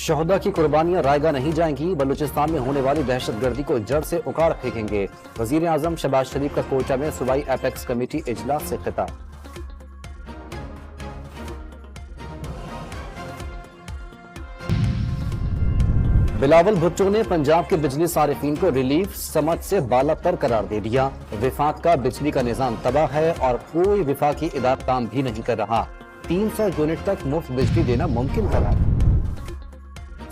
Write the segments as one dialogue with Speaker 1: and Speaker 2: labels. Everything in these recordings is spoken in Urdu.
Speaker 1: شہداء کی قربانیاں رائیگاں نہیں جائیں گی، بلوچستان میں ہونے والی دہشت گردی کو جڑ سے اکھاڑ پھینکیں گے۔ وزیر اعظم شہباز شریف کا کوئٹہ میں صوبائی ایپیکس کمیٹی اجلاس سے خطاب۔ بلاول بھٹو نے پنجاب کے بجلی صارفین کو ریلیف سمت سے بالا تر قرار دے دیا۔ وفاق کا بجلی کا نظام تباہ ہے اور کوئی وفاقی ادارہ کام بھی نہیں کر رہا۔ 300 یونٹ تک مفت بجلی دینا ممکن قرار۔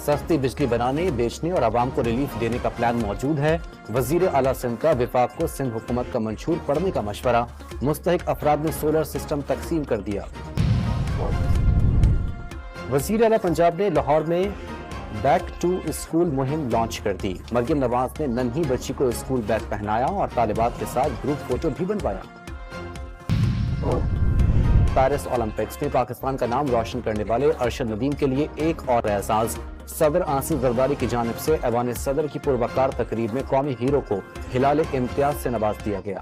Speaker 1: سستی بجلی بنانے، بیچنے اور عوام کو ریلیف دینے کا پلان موجود ہے۔ وزیر اعلیٰ سندھ کا وفاق کو سندھ حکومت کا منشور پڑھنے کا مشورہ۔ مستحق افراد نے سولر سسٹم تقسیم کر دیا۔ وزیر اعلیٰ پنجاب نے لاہور میں بیک ٹو اسکول مہم لانچ کر دی۔ مریم نواز نے ننھی بچی کو اسکول بیگ پہنایا اور طالبات کے ساتھ گروپ فوٹو بھی بنوایا۔ پیرس اولمپکس میں پاکستان کا نام روشن کرنے والے ارشد ندیم کے لیے ایک اور اعزاز۔ صدر آصف زرداری کی جانب سے ایوان صدر کی پروقار تقریب میں قومی ہیرو کو ہلال امتیاز سے نواز دیا گیا۔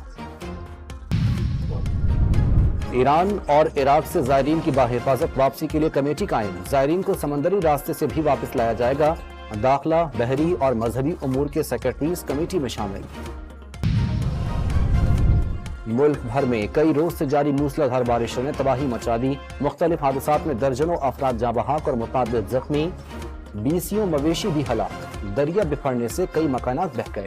Speaker 1: ایران اور عراق سے زائرین کی باحفاظت واپسی کے لیے کمیٹی قائم۔ زائرین کو سمندری راستے سے بھی واپس لایا جائے گا۔ داخلہ، بحری اور مذہبی امور کے سیکرٹریز کمیٹی میں شامل۔ ملک بھر میں کئی روز سے جاری موسلادھار بارشوں نے تباہی مچا دی۔ مختلف حادثات میں درجنوں افراد جاں بحق اور متعدد زخمی، 20 مویشی بھی ہلاک۔ دریا بکھرنے سے کئی مکانات بہہ گئے۔